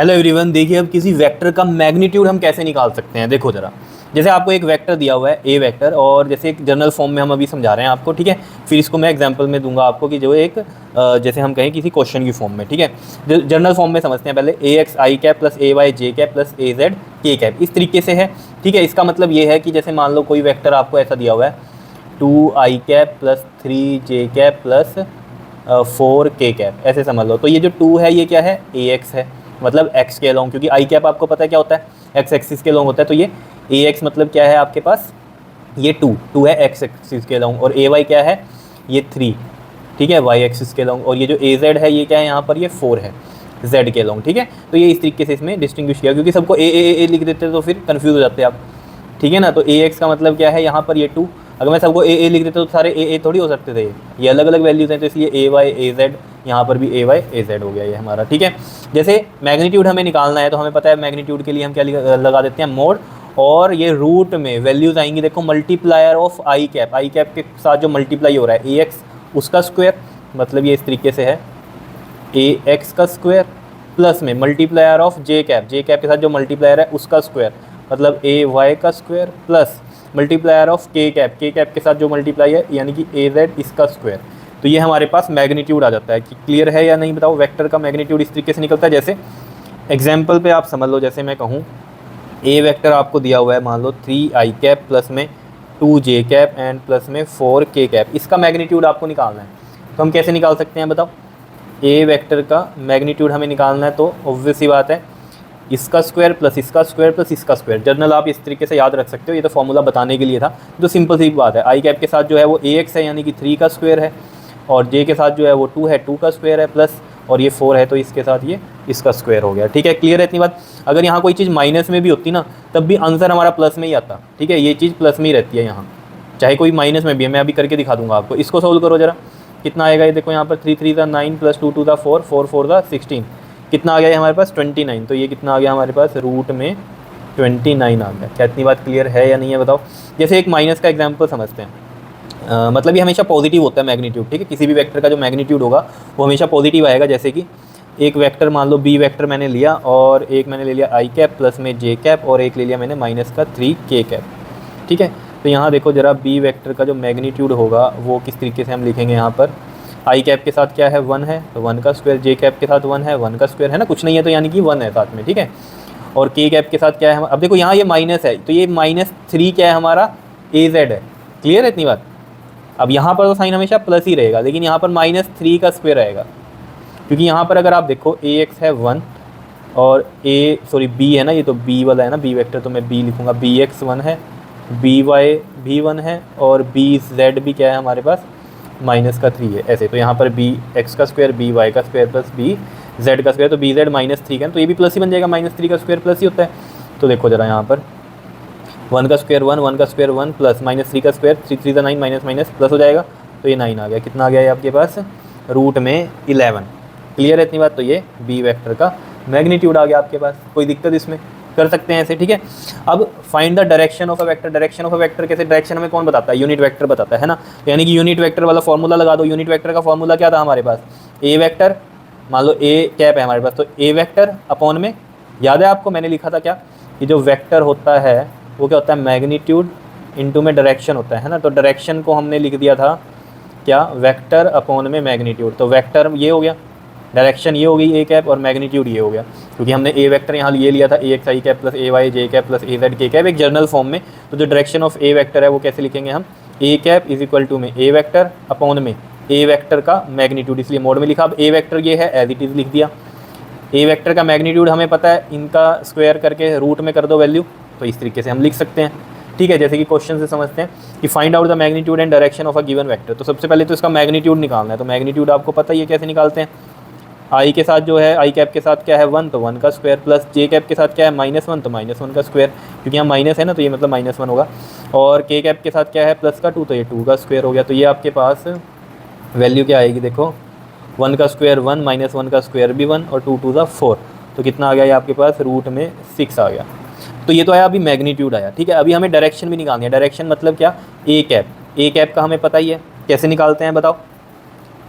Hello everyone, देखिए अब किसी वेक्टर का मैग्नीट्यूड हम कैसे निकाल सकते हैं। देखो ज़रा, जैसे आपको एक वेक्टर दिया हुआ है ए वेक्टर, और जैसे एक जनरल फॉर्म में हम अभी समझा रहे हैं आपको, ठीक है। फिर इसको मैं एग्जांपल में दूंगा आपको कि जो एक जैसे हम कहें किसी क्वेश्चन की फॉर्म में, ठीक है। जनरल फॉर्म में समझते हैं पहले, ए एक्स आई कैप प्लस ए वाई जे कैप प्लस ए जेड के कैप, इस तरीके से है, ठीक है। इसका मतलब ये है कि जैसे मान लो कोई वेक्टर आपको ऐसा दिया हुआ है 2 आई कैप प्लस 3 जे कैप प्लस 4 के कैप, ऐसे समझ लो। तो ये जो 2 है ये क्या है, ए एक्स है, मतलब एक्स के लॉन्ग, क्योंकि आई कैप आपको पता है क्या होता है, एक्स एक्सिस के लॉन्ग होता है। तो ये ए एक्स मतलब क्या है आपके पास, ये 2 है एक्स एक्सिस के लॉन्ग, और ए वाई क्या है, ये 3, ठीक है, वाई एक्सिस के लॉन्ग। और ये जो ए जेड है ये क्या है यहाँ पर, ये 4 है जेड के लॉन्ग, ठीक है। तो ये इस तरीके से इसमें डिस्टिंग्विश किया, क्योंकि सबको ए लिख देते तो फिर कन्फ्यूज़ हो जाते आप, ठीक है ना। तो ए एक्स का मतलब क्या है यहाँ पर, ये 2। अगर मैं सबको ए लिख देता तो सारे ए थोड़ी हो सकते थे, ये अलग अलग वैल्यूज़ हैं, तो इसलिए ए वाई ए जेड, यहाँ पर भी ए वाई ए जेड हो गया ये हमारा, ठीक है। जैसे मैग्नीट्यूड हमें निकालना है तो हमें पता है मैग्नीट्यूड के लिए हम क्या लगा देते हैं, मोड, और ये रूट में वैल्यूज़ आएंगी, देखो मल्टीप्लायर ऑफ आई कैप के साथ जो मल्टीप्लाई हो रहा है ए एक्स उसका स्क्वायर, मतलब ये इस तरीके से है ए एक्स का स्क्वायर, प्लस में मल्टीप्लायर ऑफ जे कैप के साथ जो मल्टीप्लायर है उसका स्क्वायर, मतलब ए वाई का स्क्वायर, प्लस मल्टीप्लायर ऑफ के कैप के साथ जो मल्टीप्लाई है यानी कि ए जेड इसका स्क्वायर। तो ये हमारे पास मैग्नीट्यूड आ जाता है। कि क्लियर है या नहीं बताओ, वेक्टर का मैग्नीट्यूड इस तरीके से निकलता है। जैसे एग्जाम्पल पे आप समझ लो, जैसे मैं कहूँ ए वेक्टर आपको दिया हुआ है, मान लो 3 आई कैप प्लस में 2 जे कैप एंड प्लस में 4 के कैप, इसका मैग्नीट्यूड आपको निकालना है। तो हम कैसे निकाल सकते हैं बताओ, ए वेक्टर का मैग्नीट्यूड हमें निकालना है तो ऑब्वियस सी बात है, इसका स्क्वायर प्लस इसका स्क्वायर प्लस इसका स्क्वायर। जर्नल आप इस तरीके से याद रख सकते हो, ये तो फॉर्मूला बताने के लिए था, जो सिंपल सी बात है। आई कैप के साथ जो है वो ए एक्स है यानी कि 3 का स्क्वायर है, और जे के साथ जो है वो 2 है, 2 का स्क्वायर है, प्लस और ये 4 है तो इसके साथ ये इसका स्क्वायर हो गया, ठीक है। क्लियर है इतनी बात। अगर यहाँ कोई चीज़ माइनस में भी होती ना तब भी आंसर हमारा प्लस में ही आता, ठीक है। ये चीज़ प्लस में ही रहती है यहाँ, चाहे कोई माइनस में भी है। मैं अभी करके दिखा दूंगा आपको। इसको सोल्व करो जरा, कितना आएगा ये देखो, यहाँ पर 3 3 9 प्लस 2 2 4 4 4 16, कितना आ गया हमारे पास 29। तो ये कितना आ गया हमारे पास, रूट में 29 आ गया। क्या इतनी बात क्लियर है या नहीं है बताओ। जैसे एक माइनस का एग्जाम्पल समझते हैं, मतलब ये हमेशा पॉजिटिव होता है मैग्नीट्यूड, ठीक है। किसी भी वेक्टर का जो मैग्नीट्यूड होगा वो हमेशा पॉजिटिव आएगा। जैसे कि एक वेक्टर मान लो बी वेक्टर मैंने लिया, और एक मैंने ले लिया आई कैप प्लस में जे कैप, और एक ले लिया मैंने माइनस का 3 के कैप, ठीक है। तो यहाँ देखो जरा, बी वेक्टर का जो मैग्नीट्यूड होगा वो किस तरीके से हम लिखेंगे। यहाँ पर आई कैप के साथ क्या है, 1 है तो 1 का स्क्वायर, जे कैप के साथ 1 है, 1 का स्क्वायर है ना, कुछ नहीं है तो यानी कि 1 है साथ में, ठीक है। और के कैप के साथ क्या है, अब देखो यहाँ ये माइनस है तो ये -3 क्या है हमारा, ए जेड है। क्लियर है इतनी बात। अब यहाँ पर तो साइन हमेशा प्लस ही रहेगा, लेकिन यहाँ पर -3 का स्क्वायर रहेगा, क्योंकि यहाँ पर अगर आप देखो ए एक्स है 1, और बी है ना, ये तो बी वाला है ना, बी वेक्टर, तो मैं बी लिखूँगा, बी एक्स 1 है, बी वाई भी 1 है, और बी जेड भी क्या है हमारे पास, -3 है ऐसे। तो यहाँ पर बी एक्स का स्क्वायर, बी वाई का स्क्वायर प्लस बी जेड का स्क्वायर, तो बी जेड -3 का, तो ये भी प्लस ही बन जाएगा, -3 का स्क्वायर प्लस ही होता है। तो देखो जरा यहाँ पर 1 का स्क्वायर 1, 1 का स्क्वायर 1 प्लस -3 का स्क्वायर, 3 3 9 माइनस माइनस प्लस हो जाएगा, तो ये 9 आ गया। कितना आ गया ये आपके पास, रूट में 11। क्लियर है इतनी बात। तो ये बी वेक्टर का मैग्नीट्यूड आ गया आपके पास। कोई दिक्कत इसमें, कर सकते हैं ऐसे, ठीक है। अब find the direction of a vector. Direction of a vector कैसे, डायरेक्शन हमें कौन बताता है, यूनिट वेक्टर बताता है ना। यानी कि यूनिट वेक्टर वाला फॉर्मूला लगा दो। यूनिट वेक्टर का फॉर्मूला क्या था हमारे पास, ए वेक्टर, मान लो ए कैप है हमारे पास, तो ए वेक्टर अपॉन में, याद है आपको मैंने लिखा था क्या, कि जो वेक्टर होता है वो क्या होता है, मैग्नीट्यूड इनटू में डायरेक्शन होता है ना। तो डायरेक्शन को हमने लिख दिया था क्या, वेक्टर अपॉन में मैग्नीट्यूड। तो वेक्टर ये हो गया, डायरेक्शन ये हो गई ए कैप, और मैग्नीट्यूड ये हो गया, क्योंकि हमने ए वेक्टर यहाँ ये लिया था, ए एक्स आई कैप प्लस ए वाई जे कैप प्लस ए जेड के कैप, एक जर्नल फॉर्म में। तो जो डायरेक्शन ऑफ ए वेक्टर है वो कैसे लिखेंगे हम, A cap is equal to में ए वेक्टर अपॉन में ए वेक्टर का मैग्नीट्यूड, इसलिए मोड में लिखा। अब ए वेक्टर ये है, एज इट इज़ लिख दिया। ए वेक्टर का मैग्नीट्यूड हमें पता है, इनका स्क्वायर करके रूट में कर दो वैल्यू, तो इस तरीके से हम लिख सकते हैं, ठीक है। जैसे कि क्वेश्चन से समझते हैं कि find out the magnitude and direction of a given vector. तो सबसे पहले तो इसका मैग्नीट्यूड निकालना है। तो मैग्नीट्यूड आपको पता ही है कैसे निकालते हैं, आई के साथ जो है, आई कैप के साथ क्या है 1, तो 1 का स्क्वायर, प्लस जे कैप के साथ क्या है -1, तो -1 का स्क्वायर, क्योंकि यहाँ माइनस है ना तो ये मतलब -1 होगा। और के कैप के साथ क्या है प्लस का 2, तो ये 2 का स्क्वायर हो गया। तो ये आपके पास वैल्यू क्या आएगी, देखो 1 का स्क्वायर 1, -1 का स्क्वायर भी 1, और 2 2 4, तो कितना आ गया ये आपके पास, रूट में 6 आ गया। तो ये तो आया, अभी मैग्नीट्यूड आया, ठीक है। अभी हमें डायरेक्शन भी निकालनी है। डायरेक्शन मतलब क्या, ए कैप का हमें पता ही है, कैसे निकालते हैं बताओ,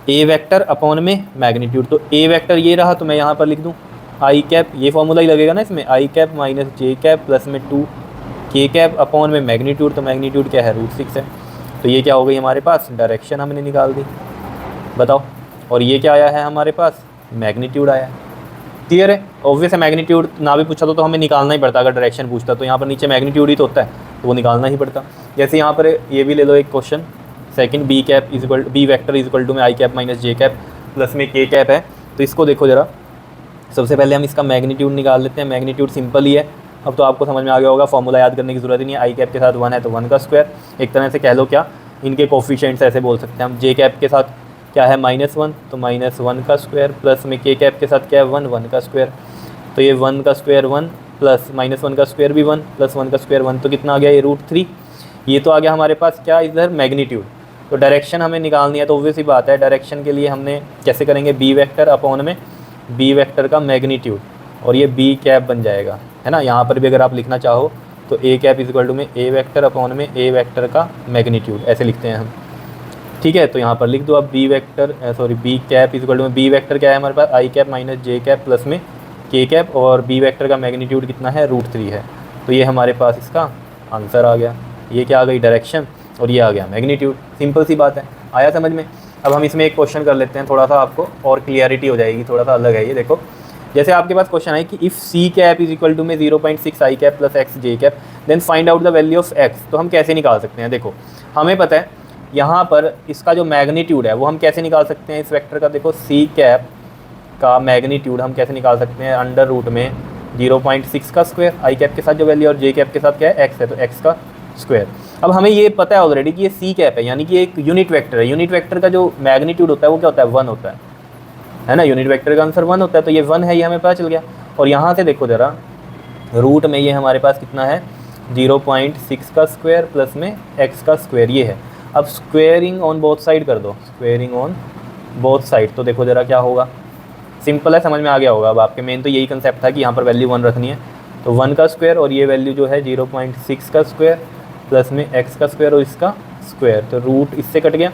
ए वेक्टर अपॉन में मैग्नीट्यूड। तो ए वेक्टर ये रहा, तो मैं यहाँ पर लिख दूँ आई कैप, ये फॉर्मूला ही लगेगा ना इसमें, आई cap minus j cap plus में 2 के कैप अपॉन में मैग्नीट्यूड, तो मैग्नीट्यूड क्या है √6 है। तो ये क्या हो गई हमारे पास, डायरेक्शन हमने निकाल दी, बताओ। और ये क्या आया है हमारे पास, मैग्नीट्यूड आया है। क्लियर है, ऑब्वियस है, मैग्नीट्यूड ना भी पूछा तो हमें निकालना ही पड़ता, अगर डायरेक्शन पूछता तो यहाँ पर नीचे मैग्नीट्यूड ही तो होता है, तो वो निकालना ही पड़ता। जैसे यहाँ पर ये भी ले लो एक question second, b cap is equal, b vector is equal to में i cap minus j cap plus में के कैप है। तो इसको देखो ज़रा, सबसे पहले हम इसका मैग्नीट्यूड निकाल लेते हैं। मैग्नीट्यूड सिंपल ही है, अब तो आपको समझ में आ गया होगा, फॉर्मूला याद करने की ज़रूरत ही नहीं है। आई कैप के साथ 1 है तो 1 का स्क्वायर, एक तरह से कह लो क्या, इनके कोफिशिएंट्स ऐसे बोल सकते हैं हम। जे कैप के साथ क्या है -1, तो -1 का स्क्वायर प्लस में के कैप के साथ क्या है 1 का स्क्वायर, तो ये 1 का स्क्वायर 1 प्लस -1 का स्क्वायर भी 1 प्लस 1 का स्क्वायर 1, तो कितना आ गया ये √3। ये तो आ गया हमारे पास क्या इधर मैग्नीट्यूड। तो डायरेक्शन हमें निकालनी है, तो ऑब्वियस ही बात है डायरेक्शन के लिए हमने कैसे करेंगे, बी वेक्टर अपॉन में बी वेक्टर का मैग्नीट्यूड, और ये बी कैप बन जाएगा, है ना। यहाँ पर भी अगर आप लिखना चाहो तो A cap is equal to में ए वेक्टर अपॉन में ए वेक्टर का मैग्नीट्यूड, ऐसे लिखते हैं हम, ठीक है। तो यहाँ पर लिख दो अब b vector, sorry b cap is equal to में बी वेक्टर क्या है हमारे पास, i cap minus j cap plus में के कैप, और बी वेक्टर का मैग्नीट्यूड कितना है √3 है। तो ये हमारे पास इसका आंसर आ गया। ये क्या आ गई, डायरेक्शन, और ये आ गया मैग्नीट्यूड। सिंपल सी बात है, आया समझ में। अब हम इसमें एक क्वेश्चन कर लेते हैं, थोड़ा सा आपको और क्लियरिटी हो जाएगी, थोड़ा सा अलग है ये। देखो जैसे आपके पास क्वेश्चन है कि if c cap is equal to में 0.6 i cap plus x j cap then find out the value of x. तो हम कैसे निकाल सकते हैं, देखो हमें पता है यहाँ पर इसका जो मैग्नीट्यूड है वो हम कैसे निकाल सकते हैं इस वेक्टर का। देखो सी कैप का मैग्नीट्यूड हम कैसे निकाल सकते हैं, अंडर रूट में 0.6 का स्क्वायर, आई कैप के साथ जो वैल्यू, और जे कैप के साथ क्या है एक्स है, तो एक्स का स्क्वायर। अब हमें ये पता है ऑलरेडी कि ये सी कैप है, यानी कि एक यूनिट वेक्टर है। यूनिट वेक्टर का जो मैग्नीट्यूड होता है वो क्या होता है, 1 होता है ना। यूनिट वेक्टर का आंसर 1 होता है, तो ये 1 है, ये हमें पता चल गया। और यहाँ से देखो ज़रा, रूट में ये हमारे पास कितना है 0.6 का स्क्वायर प्लस में एक्स का स्क्वायर, ये है। अब स्क्वेयरिंग ऑन बोथ साइड कर दो, स्क्वेयरिंग ऑन बोथ साइड, तो देखो ज़रा क्या होगा, सिंपल है, समझ में आ गया होगा। अब आपके मेन तो यही कंसेप्ट था कि यहाँ पर वैल्यू 1 रखनी है, तो 1 का स्क्वायर और ये वैल्यू जो है 0.6 का स्क्वायर प्लस में एक्स का स्क्वायर और इसका स्क्वायर, तो रूट इससे कट गया,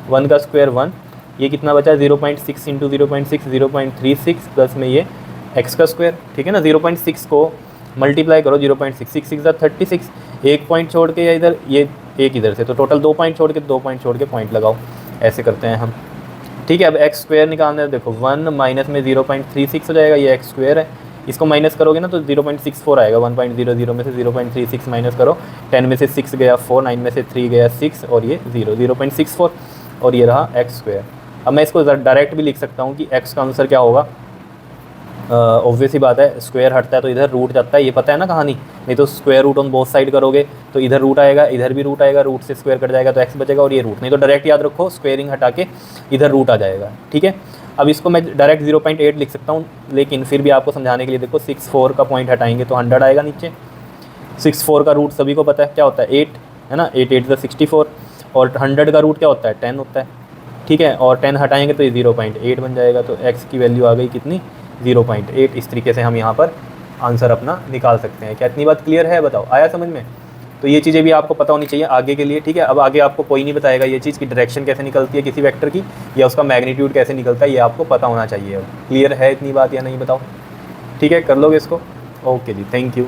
1 का स्क्वायर 1, ये कितना बचा 0.6 इंटू 0.6 0.36 प्लस में ये एक्स का स्क्वायर, ठीक है ना। 0.6 को मल्टीप्लाई करो 0.6, 6 6 36, एक पॉइंट छोड़ के या इधर ये एक इधर से, तो टोटल 2 पॉइंट छोड़ के 2 पॉइंट छोड़ के पॉइंट लगाओ, ऐसे करते हैं हम, ठीक है। अब एक्स स्क्वायर निकालना है, देखो 1 माइनस में 0.36 हो जाएगा, ये एक्स स्क्वायर है, इसको माइनस करोगे ना तो 0.64 आएगा। 1.00 में से 0.36 माइनस करो, 10 में से 6 गया 4, 9 में से 3 गया 6, और ये 0.64, और ये रहा एक्स स्क्वायर। अब मैं इसको डायरेक्ट भी लिख सकता हूँ कि एक्स का आंसर क्या होगा, ऑब्वियस ही बात है, स्क्वायर हटता है तो इधर रूट जाता है, ये पता है ना कहानी। नहीं तो square root on both side करोगे तो इधर रूट आएगा, इधर भी रूट आएगा, रूट से स्क्वायर कट जाएगा तो एक्स बचेगा, और ये रूट, नहीं तो डायरेक्ट याद रखो स्क्वेयरिंग हटा के इधर रूट आ जाएगा, ठीक है। अब इसको मैं डायरेक्ट 0.8 लिख सकता हूँ, लेकिन फिर भी आपको समझाने के लिए देखो 64 का पॉइंट हटाएंगे तो 100 आएगा नीचे। 64 का रूट सभी को पता है क्या होता है 8, है ना, 8 8 64, और 100 का रूट क्या होता है 10 होता है, ठीक है। और 10 हटाएंगे तो ये 0.8 बन जाएगा, तो एक्स की वैल्यू आ गई कितनी 0.8। इस तरीके से हम यहाँ पर आंसर अपना निकाल सकते हैं। क्या इतनी बात क्लियर है, बताओ, आया समझ में। तो ये चीज़ें भी आपको पता होनी चाहिए आगे के लिए, ठीक है। अब आगे आपको कोई नहीं बताएगा ये चीज़ की डायरेक्शन कैसे निकलती है किसी वेक्टर की, या उसका मैग्नीट्यूड कैसे निकलता है, ये आपको पता होना चाहिए। अब क्लियर है इतनी बात या नहीं, बताओ, ठीक है, कर लोगे इसको। ओके जी, थैंक यू।